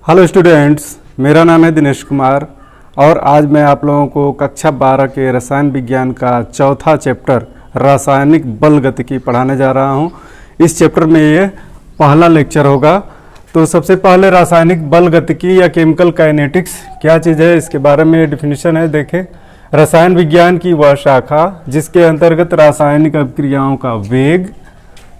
Hello students, मेरा नाम है दिनेश कुमार और आज मैं आप लोगों को कक्षा 12 के रसायन विज्ञान का चौथा चैप्टर रासायनिक बल गतिकी पढ़ाने जा रहा हूं। इस चैप्टर में ये पहला लेक्चर होगा। तो सबसे पहले रासायनिक बल गतिकी या केमिकल काइनेटिक्स क्या चीज़ है, इसके बारे में डिफिनीशन है। देखें, रसायन विज्ञान की वह शाखा जिसके अंतर्गत रासायनिक अभिक्रियाओं का वेग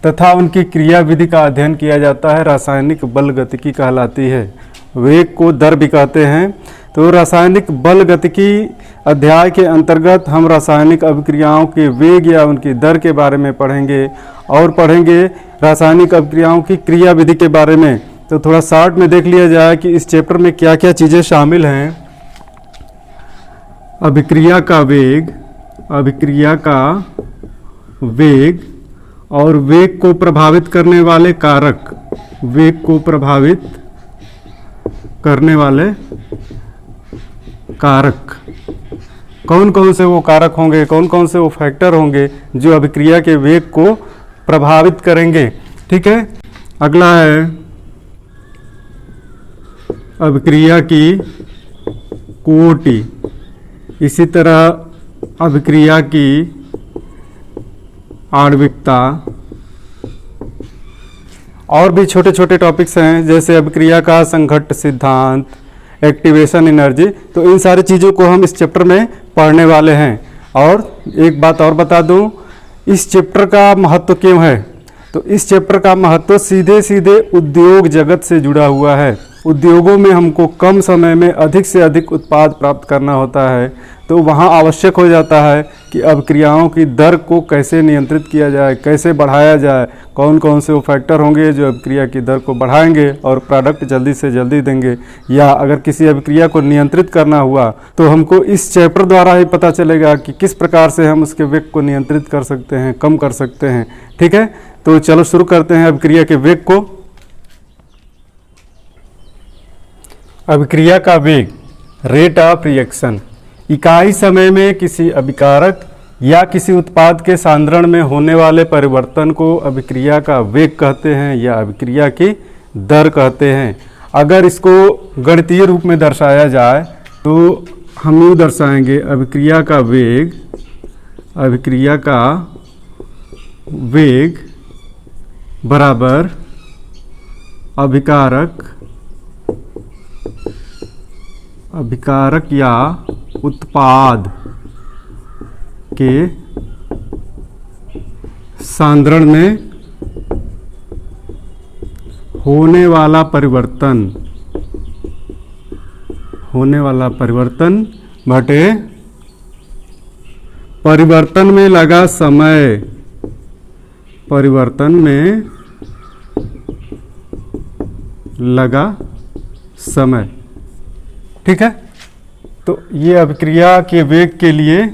तथा उनकी क्रिया विधि का अध्ययन किया जाता है, रासायनिक बल गतिकी कहलाती है। वेग को दर भी कहते हैं। तो रासायनिक बल गतिकी अध्याय के अंतर्गत हम रासायनिक अभिक्रियाओं के वेग या उनकी दर के बारे में पढ़ेंगे और पढ़ेंगे रासायनिक अभिक्रियाओं की क्रिया विधि के बारे में। तो थोड़ा शॉर्ट में देख लिया जाए कि इस चैप्टर में क्या क्या चीज़ें शामिल हैं। अभिक्रिया का वेग और वेग को प्रभावित करने वाले कारक, वेग को प्रभावित करने वाले कारक कौन कौन से वो कारक होंगे, कौन कौन से वो फैक्टर होंगे जो अभिक्रिया के वेग को प्रभावित करेंगे। ठीक है, अगला है अभिक्रिया की कोटि, इसी तरह अभिक्रिया की आणविकता और भी छोटे छोटे टॉपिक्स हैं जैसे अभिक्रिया का संघट्ट सिद्धांत, एक्टिवेशन एनर्जी। तो इन सारी चीज़ों को हम इस चैप्टर में पढ़ने वाले हैं। और एक बात और बता दूं, इस चैप्टर का महत्व क्यों है। तो इस चैप्टर का महत्व सीधे सीधे उद्योग जगत से जुड़ा हुआ है। उद्योगों में हमको कम समय में अधिक से अधिक उत्पाद प्राप्त करना होता है, तो वहाँ आवश्यक हो जाता है कि अभिक्रियाओं की दर को कैसे नियंत्रित किया जाए, कैसे बढ़ाया जाए, कौन कौन से वो फैक्टर होंगे जो अभिक्रिया की दर को बढ़ाएंगे और प्रोडक्ट जल्दी से जल्दी देंगे। या अगर किसी अभिक्रिया को नियंत्रित करना हुआ तो हमको इस चैप्टर द्वारा ही पता चलेगा कि किस प्रकार से हम उसके वेग को नियंत्रित कर सकते हैं, कम कर सकते हैं। ठीक है, तो चलो शुरू करते हैं अभिक्रिया के वेग को। अभिक्रिया का वेग, रेट ऑफ रिएक्शन, इकाई समय में किसी अभिकारक या किसी उत्पाद के सांद्रण में होने वाले परिवर्तन को अभिक्रिया का वेग कहते हैं या अभिक्रिया की दर कहते हैं। अगर इसको गणितीय रूप में दर्शाया जाए तो हम यूँ दर्शाएंगे, अभिक्रिया का वेग बराबर अभिकारक या उत्पाद के सांद्रण में होने वाला परिवर्तन बटे परिवर्तन में लगा समय, परिवर्तन में लगा समय। ठीक है, तो ये अभिक्रिया के वेग के लिए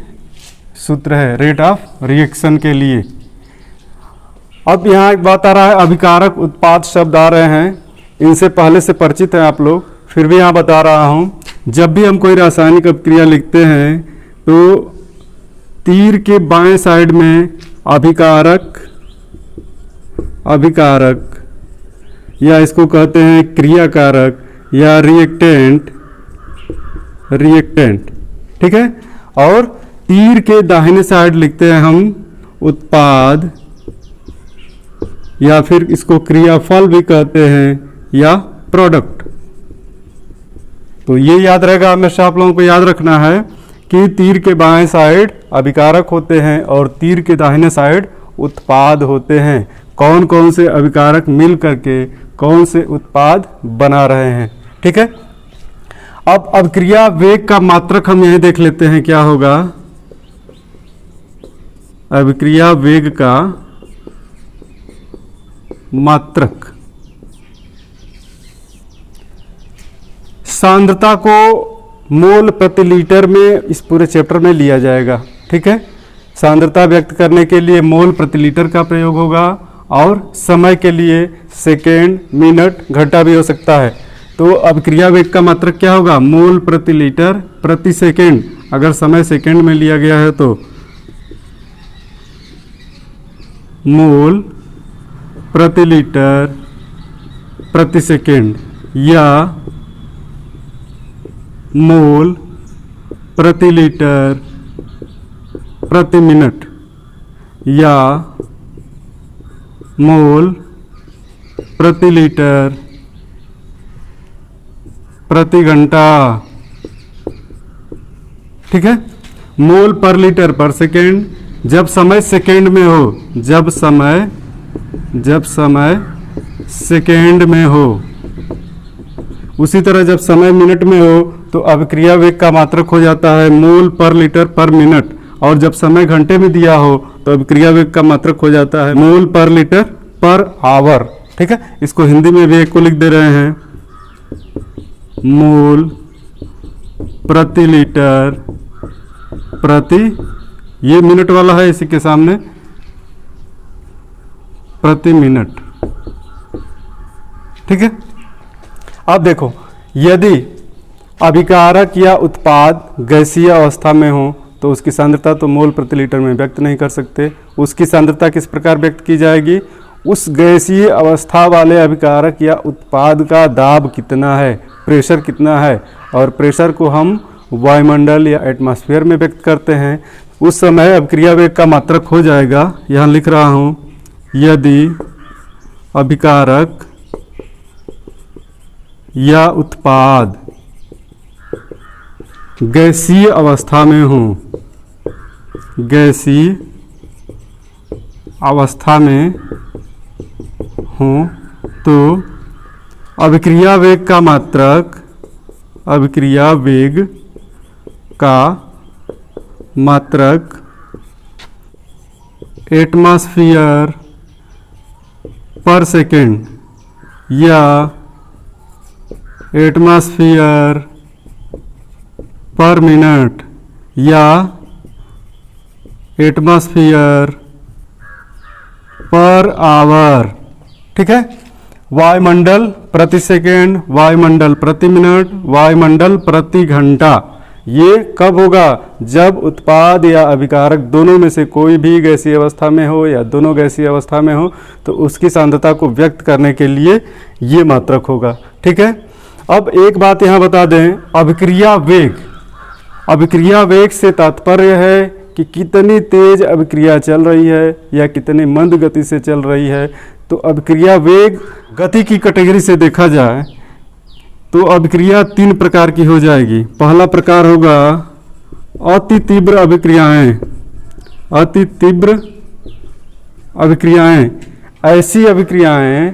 सूत्र है, रेट ऑफ रिएक्शन के लिए। अब यहाँ एक बात आ रहा है, अभिकारक उत्पाद शब्द आ रहे हैं, इनसे पहले से परिचित हैं आप लोग, फिर भी यहाँ बता रहा हूँ। जब भी हम कोई रासायनिक अभिक्रिया लिखते हैं तो तीर के बाएं साइड में अभिकारक या इसको कहते हैं क्रियाकारक या रिएक्टेंट। ठीक है, और तीर के दाहिने साइड लिखते हैं हम उत्पाद या फिर इसको क्रियाफल भी कहते हैं या प्रोडक्ट। तो ये याद रहेगा, हमेशा आप लोगों को याद रखना है कि तीर के बाएं साइड अभिकारक होते हैं और तीर के दाहिने साइड उत्पाद होते हैं। कौन कौन से अभिकारक मिल करके कौन से उत्पाद बना रहे हैं। ठीक है, अब अभिक्रिया वेग का मात्रक हम यहीं देख लेते हैं क्या होगा। अभिक्रिया वेग का मात्रक, सांद्रता को मोल प्रति लीटर में इस पूरे चैप्टर में लिया जाएगा। ठीक है, सांद्रता व्यक्त करने के लिए मोल प्रति लीटर का प्रयोग होगा और समय के लिए सेकेंड, मिनट, घंटा भी हो सकता है। तो अभिक्रिया वेग का मात्रक क्या होगा, मोल प्रति लीटर प्रति सेकेंड। अगर समय सेकेंड में लिया गया है तो मोल प्रति लीटर प्रति सेकेंड या मोल प्रति लीटर प्रति मिनट या मोल प्रति लीटर प्रति घंटा। ठीक है, मोल पर लीटर पर सेकेंड, जब समय सेकेंड में हो, जब समय सेकेंड में हो। उसी तरह जब समय मिनट में हो तो अभिक्रिया वेग का मात्रक हो जाता है मोल पर लीटर पर मिनट, और जब समय घंटे में दिया हो तो अभिक्रिया वेग का मात्रक हो जाता है मोल पर लीटर पर आवर। ठीक है, इसको हिंदी में वेग को लिख दे रहे हैं मोल प्रति लीटर प्रति, ये मिनट वाला है इसी के सामने, प्रति मिनट। ठीक है, अब देखो, यदि अभिकारक या उत्पाद गैसीय अवस्था में हो तो उसकी सांद्रता तो मोल प्रति लीटर में व्यक्त नहीं कर सकते। उसकी सांद्रता किस प्रकार व्यक्त की जाएगी? उस गैसीय अवस्था वाले अभिकारक या उत्पाद का दाब कितना है, प्रेशर कितना है, और प्रेशर को हम वायुमंडल या एटमॉस्फेयर में व्यक्त करते हैं। उस समय अभिक्रिया वेग का मात्रक हो जाएगा, यहाँ लिख रहा हूँ, यदि अभिकारक या उत्पाद गैसीय अवस्था में हो, गैसीय अवस्था में हो तो अभिक्रिया वेग का मात्रक, अभिक्रिया वेग का मात्रक एटमॉस्फेयर पर सेकेंड या एटमॉस्फेयर पर मिनट या एटमॉस्फेयर पर आवर। ठीक है, वायुमंडल प्रति सेकेंड, वायुमंडल प्रति मिनट, वायुमंडल प्रति घंटा। ये कब होगा? जब उत्पाद या अभिकारक दोनों में से कोई भी गैसीय अवस्था में हो या दोनों गैसीय अवस्था में हो तो उसकी सांद्रता को व्यक्त करने के लिए ये मात्रक होगा। ठीक है, अब एक बात यहाँ बता दें, अभिक्रिया वेग, अभिक्रिया वेग से तात्पर्य है कि कितनी तेज अभिक्रिया चल रही है या कितनी मंद गति से चल रही है। तो अभिक्रिया वेग गति की कैटेगरी से देखा जाए तो अभिक्रिया 3 प्रकार की हो जाएगी। पहला प्रकार होगा अति तीव्र अभिक्रियाएं। अति तीव्र अभिक्रियाएं ऐसी अभिक्रियाएं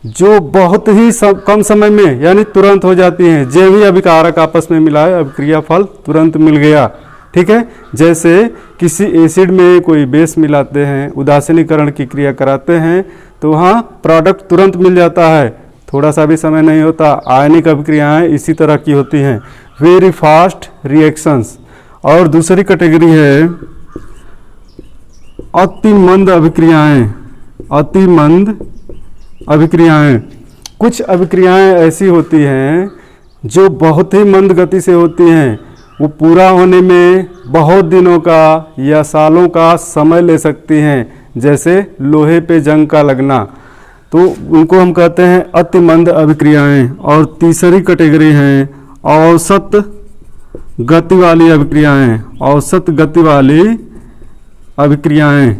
जो बहुत ही कम समय में यानी तुरंत हो जाती हैं। जैसे ही अभिकारक आपस में मिलाए अभिक्रिया फल तुरंत मिल गया। ठीक है, जैसे किसी एसिड में कोई बेस मिलाते हैं, उदासीनीकरण की क्रिया कराते हैं तो वहाँ प्रोडक्ट तुरंत मिल जाता है, थोड़ा सा भी समय नहीं होता। आयनिक अभिक्रियाएं इसी तरह की होती हैं, वेरी फास्ट रिएक्शंस। और दूसरी कैटेगरी है अति मंद अभिक्रियाएं। अति मंद अभिक्रियाएं, कुछ अभिक्रियाएं ऐसी होती हैं जो बहुत ही मंद गति से होती हैं, वो पूरा होने में बहुत दिनों का या सालों का समय ले सकती हैं, जैसे लोहे पे जंग का लगना, तो उनको हम कहते हैं अति मंद अभिक्रियाएं। और तीसरी कैटेगरी है औसत गति वाली अभिक्रियाएं। औसत गति वाली अभिक्रियाएं,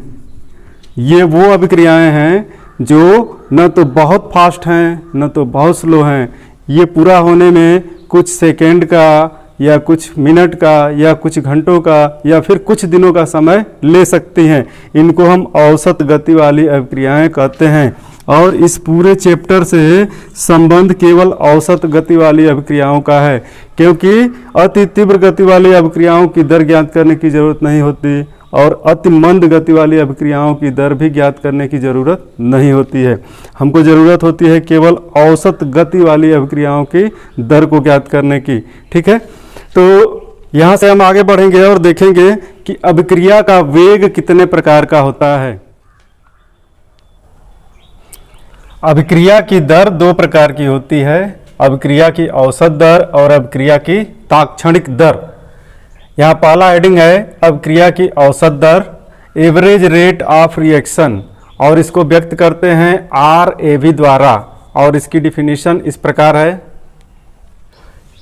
ये वो अभिक्रियाएं हैं जो न तो बहुत फास्ट हैं न तो बहुत स्लो हैं। ये पूरा होने में कुछ सेकेंड का या कुछ मिनट का या कुछ घंटों का या फिर कुछ दिनों का समय ले सकती हैं। इनको हम औसत गति वाली अभिक्रियाएं कहते हैं। और इस पूरे चैप्टर से संबंध केवल औसत गति वाली अभिक्रियाओं का है, क्योंकि अति तीव्र गति वाली अभिक्रियाओं की दर ज्ञात करने की जरूरत नहीं होती और अति मंद गति वाली अभिक्रियाओं की दर भी ज्ञात करने की जरूरत नहीं होती है। हमको जरूरत होती है केवल औसत गति वाली अभिक्रियाओं की दर को ज्ञात करने की। ठीक है, तो यहाँ से हम आगे बढ़ेंगे और देखेंगे कि अभिक्रिया का वेग कितने प्रकार का होता है। अभिक्रिया की दर 2 प्रकार की होती है, अभिक्रिया की औसत दर और अभिक्रिया की तात्क्षणिक दर। यहाँ पहला हेडिंग है अभिक्रिया की औसत दर, एवरेज रेट ऑफ रिएक्शन, और इसको व्यक्त करते हैं RAV द्वारा। और इसकी डिफिनीशन इस प्रकार है,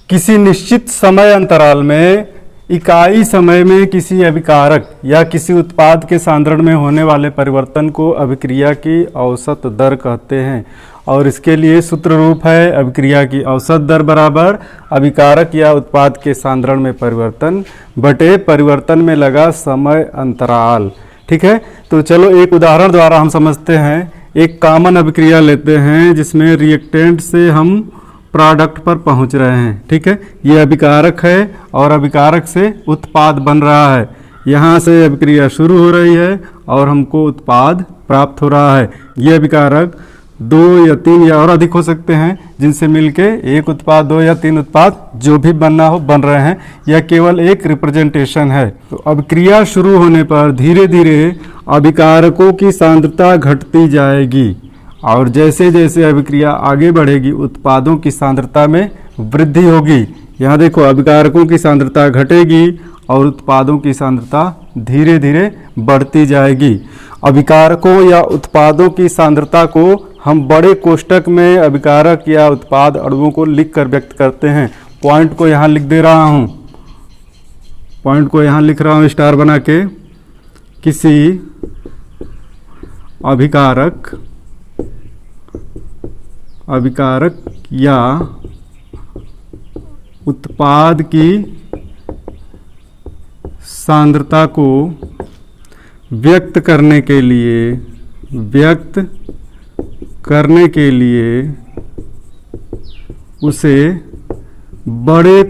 किसी निश्चित समय अंतराल में इकाई समय में किसी अभिकारक या किसी उत्पाद के सांद्रण में होने वाले परिवर्तन को अभिक्रिया की औसत दर कहते हैं। और इसके लिए सूत्र रूप है अभिक्रिया की औसत दर बराबर अभिकारक या उत्पाद के सांद्रण में परिवर्तन बटे परिवर्तन में लगा समय अंतराल। ठीक है, तो चलो एक उदाहरण द्वारा हम समझते हैं। एक कॉमन अभिक्रिया लेते हैं जिसमें रिएक्टेंट से हम प्रोडक्ट पर पहुंच रहे हैं। ठीक है, ये अभिकारक है और अभिकारक से उत्पाद बन रहा है। यहाँ से अभिक्रिया शुरू हो रही है और हमको उत्पाद प्राप्त हो रहा है। ये अभिकारक 2 या 3 या और अधिक हो सकते हैं, जिनसे मिलके एक उत्पाद 2 या 3 उत्पाद जो भी बनना हो बन रहे हैं। यह केवल एक रिप्रेजेंटेशन है। तो अभिक्रिया शुरू होने पर धीरे धीरे अभिकारकों की सांद्रता घटती जाएगी और जैसे जैसे अभिक्रिया आगे बढ़ेगी उत्पादों की सांद्रता में वृद्धि होगी। यहाँ देखो अभिकारकों की सांद्रता घटेगी और उत्पादों की सांद्रता धीरे धीरे बढ़ती जाएगी। अभिकारकों या उत्पादों की सांद्रता को हम बड़े कोष्ठक में अभिकारक या उत्पाद अणुओं को लिखकर व्यक्त करते हैं। पॉइंट को यहाँ लिख दे रहा हूँ, पॉइंट को यहाँ लिख रहा हूँ स्टार बना के। किसी अभिकारक या उत्पाद की सांद्रता को व्यक्त करने के लिए उसे बड़े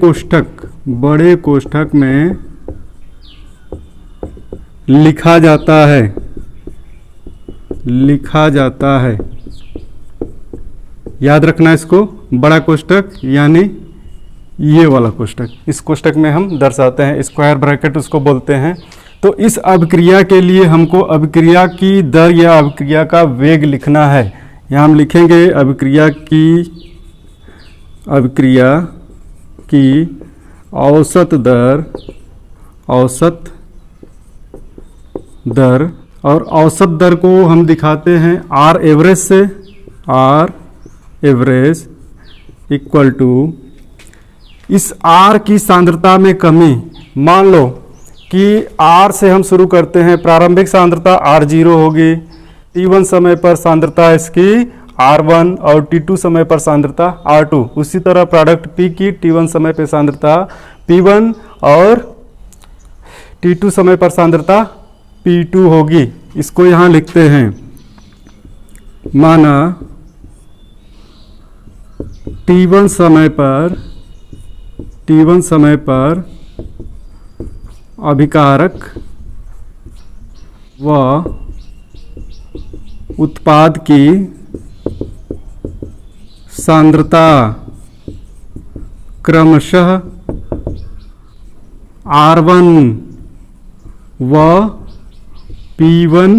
कोष्ठक में लिखा जाता है। याद रखना इसको, बड़ा कोष्ठक यानी ये वाला कोष्ठक। इस कोष्ठक में हम दर्शाते हैं, स्क्वायर ब्रैकेट उसको बोलते हैं। तो इस अभिक्रिया के लिए हमको अभिक्रिया की दर या अभिक्रिया का वेग लिखना है। यहाँ हम लिखेंगे अभिक्रिया की औसत दर और औसत दर को हम दिखाते हैं आर एवरेज से। आर एवरेज इक्वल टू इस आर की सांद्रता में कमी। मान लो कि आर से हम शुरू करते हैं, प्रारंभिक सांद्रता R0 होगी, T1 समय पर सांद्रता इसकी R1 और T2 समय पर सांद्रता R2। उसी तरह प्रोडक्ट P की T1 समय पर सांद्रता P1 और T2 समय पर सांद्रता P2 होगी। इसको यहाँ लिखते हैं, माना T1 समय पर अभिकारक व उत्पाद की सांद्रता क्रमशः R1 व P1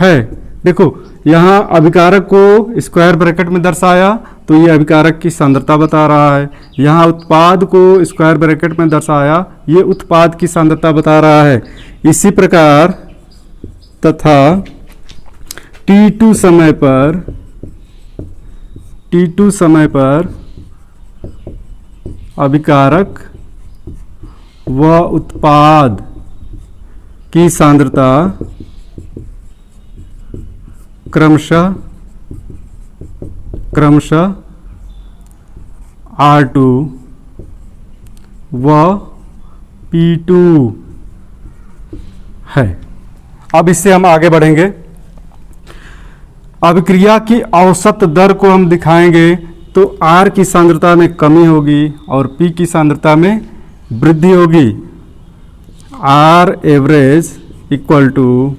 है। देखो यहाँ अभिकारक को स्क्वायर ब्रैकेट में दर्शाया तो ये अभिकारक की सांद्रता बता रहा है। यहाँ उत्पाद को स्क्वायर ब्रैकेट में दर्शाया, ये उत्पाद की सांद्रता बता रहा है। इसी प्रकार तथा T2 समय पर अभिकारक व उत्पाद की सांद्रता क्रमशः R2 व P2 है। अब इससे हम आगे बढ़ेंगे। अभिक्रिया की औसत दर को हम दिखाएंगे तो R की सांद्रता में कमी होगी और P की सांद्रता में वृद्धि होगी। R average equal to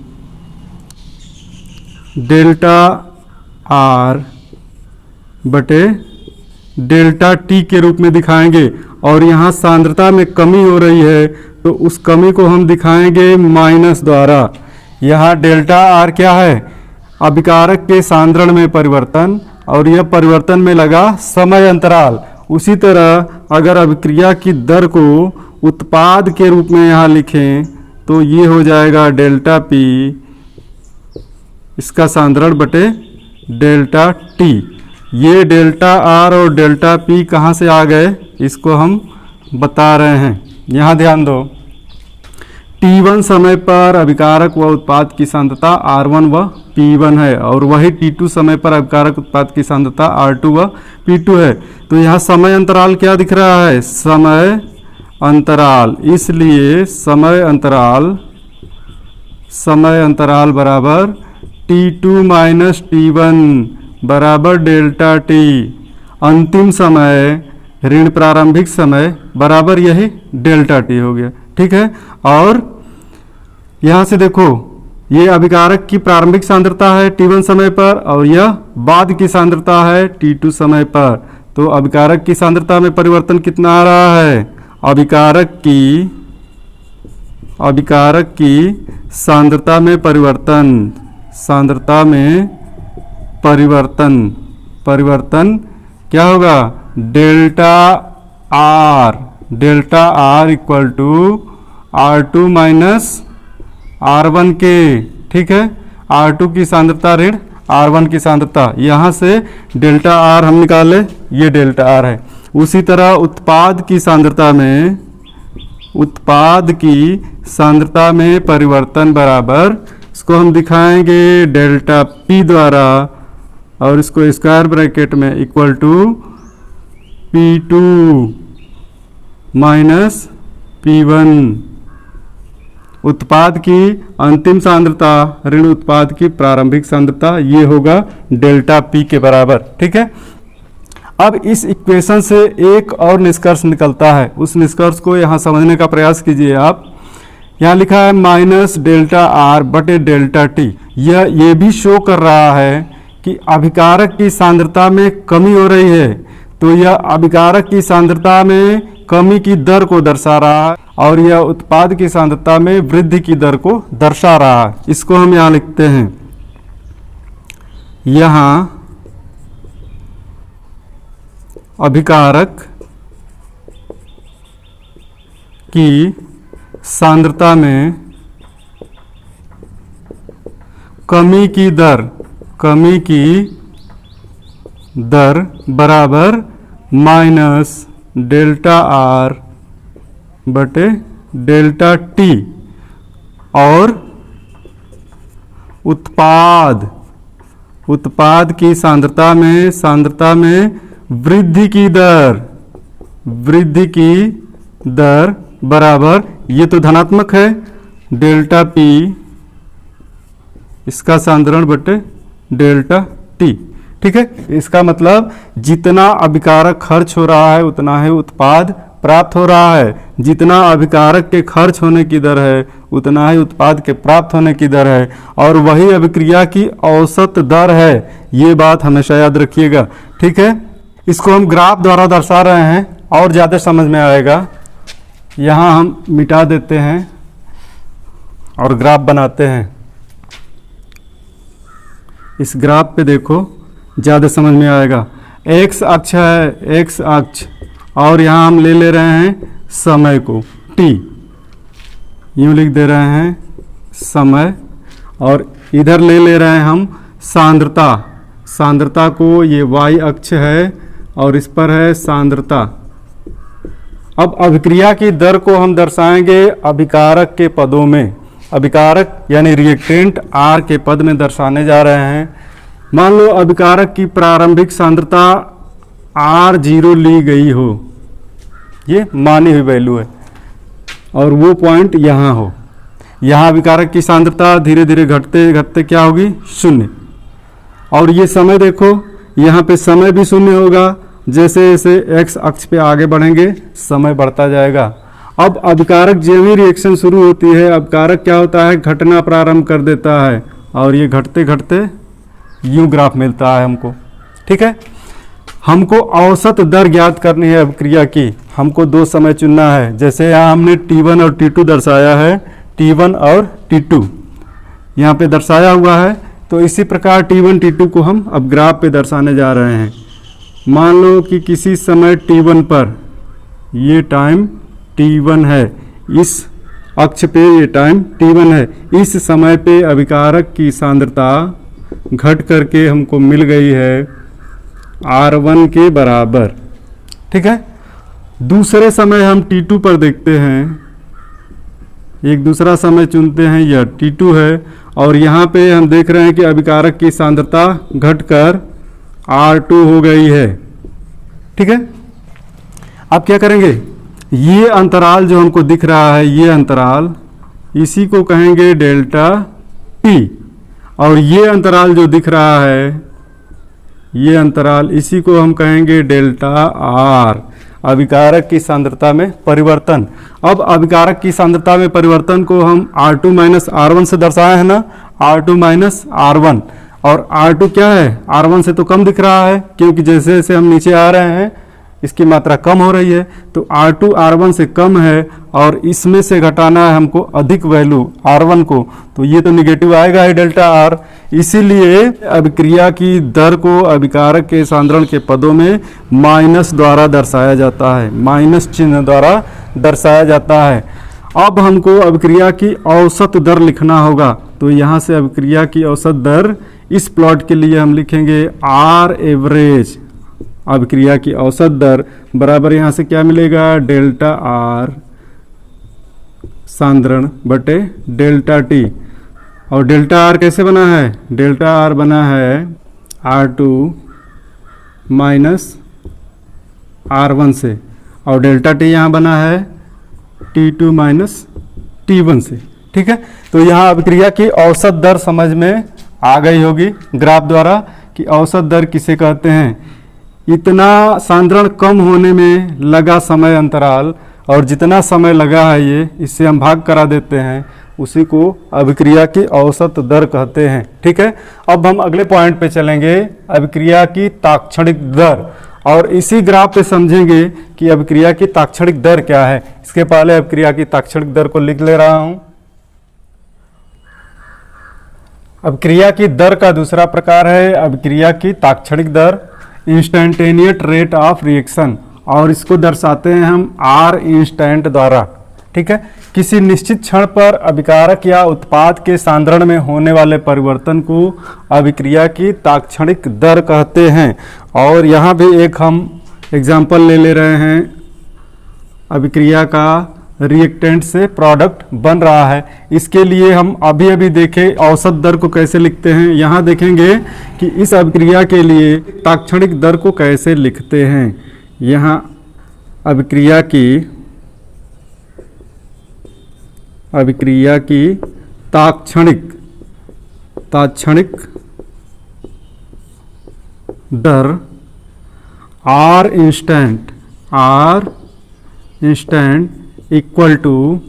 delta R बटे डेल्टा T के रूप में दिखाएंगे। और यहाँ सांद्रता में कमी हो रही है तो उस कमी को हम दिखाएंगे माइनस द्वारा। यहाँ डेल्टा R क्या है? अभिकारक के सांद्रण में परिवर्तन और यह परिवर्तन में लगा समय अंतराल। उसी तरह अगर अभिक्रिया की दर को उत्पाद के रूप में यहाँ लिखें तो ये हो जाएगा डेल्टा P इसका सांद्रण बटे डेल्टा T। ये डेल्टा आर और डेल्टा पी कहाँ से आ गए, इसको हम बता रहे हैं। यहाँ ध्यान दो, T1 समय पर अभिकारक व उत्पाद की सांद्रता R1 व P1 है और वही T2 समय पर अभिकारक उत्पाद की सांद्रता R2 व P2 है। तो यहाँ समय अंतराल क्या दिख रहा है, समय अंतराल। इसलिए समय अंतराल बराबर T2 माइनस T1 बराबर डेल्टा T। अंतिम समय ऋण प्रारंभिक समय बराबर यही डेल्टा T हो गया। ठीक है, और यहाँ से देखो ये अभिकारक की प्रारंभिक सांद्रता है T1 समय पर और यह बाद की सांद्रता है T2 समय पर। तो अभिकारक की सांद्रता में परिवर्तन कितना आ रहा है, अभिकारक की सांद्रता में परिवर्तन क्या होगा, delta R equal to R2 minus R1 के। ठीक है, R2 की सांद्रता ऋण R1 की सांद्रता, यहाँ से डेल्टा आर हम निकाले, ये डेल्टा आर है। उसी तरह उत्पाद की सांद्रता में परिवर्तन बराबर, इसको हम दिखाएंगे डेल्टा P द्वारा और इसको स्क्वायर ब्रैकेट में equal to P2 minus P1। उत्पाद की अंतिम सांद्रता ऋण उत्पाद की प्रारंभिक सांद्रता, ये होगा डेल्टा P के बराबर। ठीक है, अब इस इक्वेशन से एक और निष्कर्ष निकलता है, उस निष्कर्ष को यहाँ समझने का प्रयास कीजिए आप। यहाँ लिखा है माइनस डेल्टा आर बटे डेल्टा टी। ये भी शो कर रहा है कि अभिकारक की सांद्रता में कमी हो रही है, तो यह अभिकारक की सांद्रता में कमी की दर को दर्शा रहा है और यह उत्पाद की सांद्रता में वृद्धि की दर को दर्शा रहा है। इसको हम यहाँ लिखते हैं, यहाँ अभिकारक की सांद्रता में कमी की दर बराबर माइनस डेल्टा आर बटे डेल्टा टी और उत्पाद की सांद्रता में वृद्धि की दर बराबर, ये तो धनात्मक है, डेल्टा P इसका सांद्रण बटे डेल्टा T। ठीक है, इसका मतलब जितना अभिकारक खर्च हो रहा है उतना ही उत्पाद प्राप्त हो रहा है। जितना अभिकारक के खर्च होने की दर है उतना ही उत्पाद के प्राप्त होने की दर है और वही अभिक्रिया की औसत दर है। ये बात हमेशा याद रखिएगा। ठीक है, इसको हम ग्राफ द्वारा दर्शा रहे हैं और ज़्यादा समझ में आएगा। यहाँ हम मिटा देते हैं और ग्राफ बनाते हैं। इस ग्राफ पे देखो ज़्यादा समझ में आएगा। एक्स अक्ष है, एक्स अक्ष, और यहाँ हम ले रहे हैं समय को t, यूँ लिख दे रहे हैं समय, और इधर ले रहे हैं हम सांद्रता को, ये y अक्ष है और इस पर है सांद्रता। अब अभिक्रिया की दर को हम दर्शाएंगे अभिकारक के पदों में। अभिकारक यानी रिएक्टेंट R के पद में दर्शाने जा रहे हैं। मान लो अभिकारक की प्रारंभिक सांद्रता R0 ली गई हो, ये मानी हुई वैल्यू है, और वो पॉइंट यहाँ हो। यहाँ अभिकारक की सांद्रता धीरे धीरे घटते घटते क्या होगी, 0। और ये समय देखो, यहाँ पे समय भी 0 होगा। जैसे जैसे एक्स अक्ष पे आगे बढ़ेंगे समय बढ़ता जाएगा। अब अभिकारक जो भी रिएक्शन शुरू होती है, अभिकारक क्या होता है, घटना प्रारंभ कर देता है और ये घटते घटते यूँ ग्राफ मिलता है हमको। ठीक है, हमको औसत दर ज्ञात करनी है अभिक्रिया की। हमको 2 समय चुनना है। जैसे यहाँ हमने T1 और T2 दर्शाया है, T1 और T2 यहाँ पे दर्शाया हुआ है, तो इसी प्रकार T1 T2 को हम अब ग्राफ पे दर्शाने जा रहे हैं। मान लो कि किसी समय T1 पर, ये टाइम T1 है, इस अक्ष पे ये टाइम T1 है, इस समय पे अभिकारक की सांद्रता घट करके हमको मिल गई है R1 के बराबर। ठीक है, दूसरे समय हम T2 पर देखते हैं, एक दूसरा समय चुनते हैं, यह T2 है और यहाँ पे हम देख रहे हैं कि अभिकारक की सांद्रता घटकर R2 हो गई है। ठीक है, अब क्या करेंगे, ये अंतराल जो हमको दिख रहा है, ये अंतराल, इसी को कहेंगे डेल्टा T, और ये अंतराल जो दिख रहा है, ये अंतराल, इसी को हम कहेंगे डेल्टा R, अभिकारक की सांद्रता में परिवर्तन। अब अभिकारक की सांद्रता में परिवर्तन को हम R2 माइनस R1 से दर्शाए हैं ना, R2 माइनस R1, और R2 क्या है, R1 से तो कम दिख रहा है, क्योंकि जैसे जैसे हम नीचे आ रहे हैं इसकी मात्रा कम हो रही है, तो R2 R1 से कम है और इसमें से घटाना है हमको अधिक वैल्यू R1 को, तो ये तो निगेटिव आएगा ही डेल्टा R। इसीलिए अभिक्रिया की दर को अभिकारक के सांद्रण के पदों में माइनस द्वारा दर्शाया जाता है, माइनस चिन्ह द्वारा दर्शाया जाता है। अब हमको अभिक्रिया की औसत दर लिखना होगा, तो यहाँ से अभिक्रिया की औसत दर इस प्लॉट के लिए हम लिखेंगे R एवरेज, अभिक्रिया की औसत दर बराबर यहाँ से क्या मिलेगा, डेल्टा R सांद्रण बटे डेल्टा T। और डेल्टा R कैसे बना है, डेल्टा R बना है R2 माइनस R1 से, और डेल्टा T यहाँ बना है T2 माइनस T1 से। ठीक है, तो यहाँ अभिक्रिया की औसत दर समझ में आ गई होगी ग्राफ द्वारा कि औसत दर किसे कहते हैं। इतना सांद्रण कम होने में लगा समय अंतराल, और जितना समय लगा है ये, इससे हम भाग करा देते हैं, उसी को अभिक्रिया की औसत दर कहते हैं। ठीक है, अब हम अगले पॉइंट पे चलेंगे, अभिक्रिया की तात्क्षणिक दर, और इसी ग्राफ पे समझेंगे कि अभिक्रिया की तात्क्षणिक दर क्या है। इसके पहले अभिक्रिया की तात्क्षणिक दर को लिख ले रहा हूं। अभिक्रिया की दर का दूसरा प्रकार है अभिक्रिया की तात्क्षणिक दर, इंस्टेंटेनियस रेट ऑफ रिएक्शन, और इसको दर्शाते हैं हम R इंस्टेंट द्वारा। ठीक है, किसी निश्चित क्षण पर अभिकारक या उत्पाद के सांद्रण में होने वाले परिवर्तन को अभिक्रिया की तात्क्षणिक दर कहते हैं। और यहाँ भी एक हम एग्जाम्पल ले रहे हैं, अभिक्रिया का रिएक्टेंट से प्रोडक्ट बन रहा है। इसके लिए हम अभी अभी देखें औसत दर को कैसे लिखते हैं। यहाँ देखेंगे कि इस अभिक्रिया के लिए तात्क्षणिक दर को कैसे लिखते हैं। यहाँ अभिक्रिया की तात्क्षणिक दर R instant equal to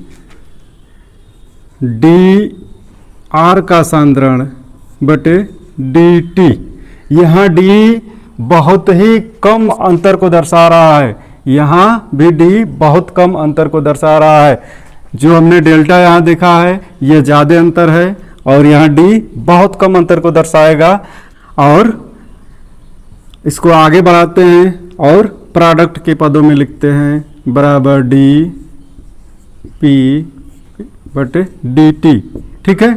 dR का सांद्रण बटे dt। यहाँ d बहुत ही कम अंतर को दर्शा रहा है, यहाँ भी d बहुत कम अंतर को दर्शा रहा है। जो हमने डेल्टा यहाँ देखा है ये ज़्यादा अंतर है, और यहाँ d बहुत कम अंतर को दर्शाएगा। और इसको आगे बढ़ाते हैं और प्रोडक्ट के पदों में लिखते हैं, बराबर d P बटे dt। ठीक है,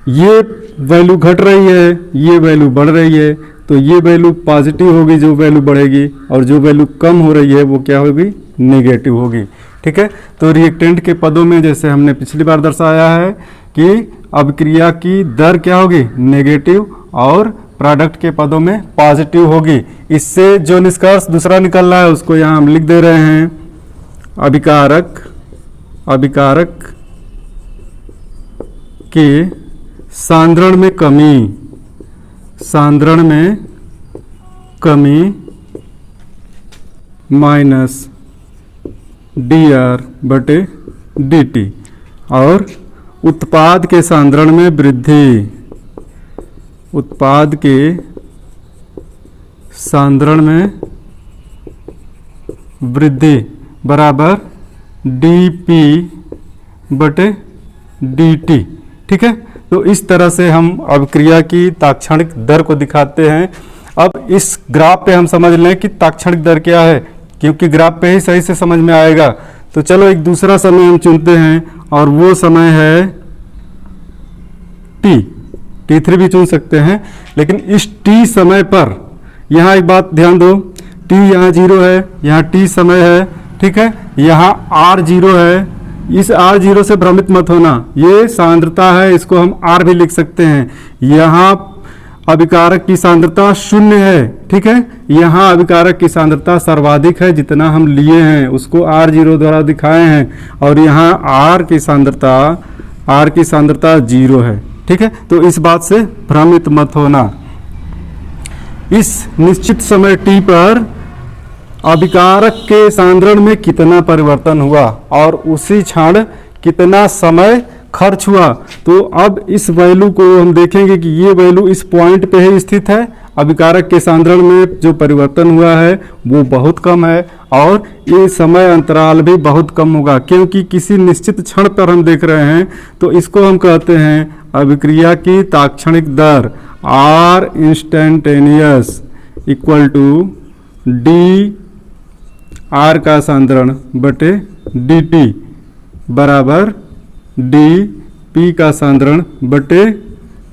ये वैल्यू घट रही है, ये वैल्यू बढ़ रही है, तो ये वैल्यू पॉजिटिव होगी जो वैल्यू बढ़ेगी, और जो वैल्यू कम हो रही है वो क्या होगी, नेगेटिव होगी। ठीक है, तो रिएक्टेंट के पदों में जैसे हमने पिछली बार दर्शाया है कि अभिक्रिया की दर क्या होगी, नेगेटिव, और प्रोडक्ट के पदों में पॉजिटिव होगी। इससे जो निष्कर्ष दूसरा निकल रहा है उसको यहाँ हम लिख दे रहे हैं, अभिकारक के सांद्रण में कमी माइनस dR बटे dt, और उत्पाद के सांद्रण में वृद्धि बराबर dP बटे dt। ठीक है, तो इस तरह से हम अभिक्रिया की तात्क्षणिक दर को दिखाते हैं। अब इस ग्राफ पे हम समझ लें कि तात्क्षणिक दर क्या है, क्योंकि ग्राफ पे ही सही से समझ में आएगा। तो चलो एक दूसरा समय हम चुनते हैं, और वो समय है T3 भी चुन सकते हैं, लेकिन इस T समय पर यहाँ एक बात ध्यान दो, t यहाँ 0 है, यहाँ t समय है, ठीक है, यहाँ r 0 है। इस r0 से भ्रमित मत होना, ये सांद्रता है, इसको हम r भी लिख सकते हैं। यहाँ अभिकारक की सांद्रता 0 है, ठीक है, यहाँ अभिकारक की सांद्रता सर्वाधिक है, जितना हम लिए हैं उसको r0 द्वारा दिखाए हैं, और यहाँ r की सांद्रता 0 है, ठीक है। तो इस बात से भ्रमित मत होना। इस निश्चित समय t पर अभिकारक के सांद्रण में कितना परिवर्तन हुआ और उसी क्षण कितना समय खर्च हुआ। तो अब इस वैल्यू को हम देखेंगे कि ये वैल्यू इस पॉइंट पे ही स्थित है। अभिकारक के सांद्रण में जो परिवर्तन हुआ है वो बहुत कम है, और ये समय अंतराल भी बहुत कम होगा, क्योंकि किसी निश्चित क्षण पर हम देख रहे हैं। तो इसको हम कहते हैं अभिक्रिया की तात्क्षणिक दर, R instantaneous equal to d R का सांद्रण बटे डी टी बराबर डी पी का सांद्रण बटे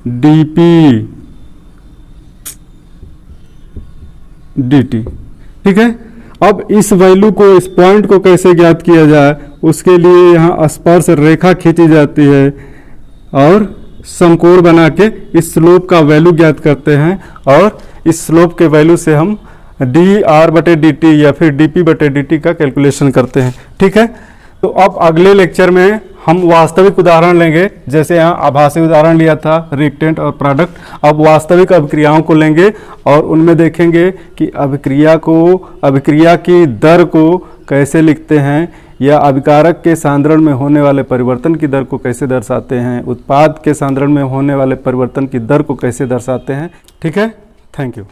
डी पी डी टी, ठीक है। अब इस वैल्यू को, इस पॉइंट को कैसे ज्ञात किया जाए, उसके लिए यहाँ स्पर्श रेखा खींची जाती है और समकोण बना के इस स्लोप का वैल्यू ज्ञात करते हैं, और इस स्लोप के वैल्यू से हम डी आर बटे डी टी या फिर डी पी बटे डी टी का कैलकुलेशन करते हैं, ठीक है। तो अब अगले लेक्चर में हम वास्तविक उदाहरण लेंगे, जैसे यहाँ आभासी उदाहरण लिया था रिएक्टेंट और प्रोडक्ट। अब वास्तविक अभिक्रियाओं को लेंगे और उनमें देखेंगे कि अभिक्रिया की दर को कैसे लिखते हैं, या अभिकारक के सांद्रण में होने वाले परिवर्तन की दर को कैसे दर्शाते हैं, उत्पाद के सांद्रण में होने वाले परिवर्तन की दर को कैसे दर्शाते हैं, ठीक है। Thank you.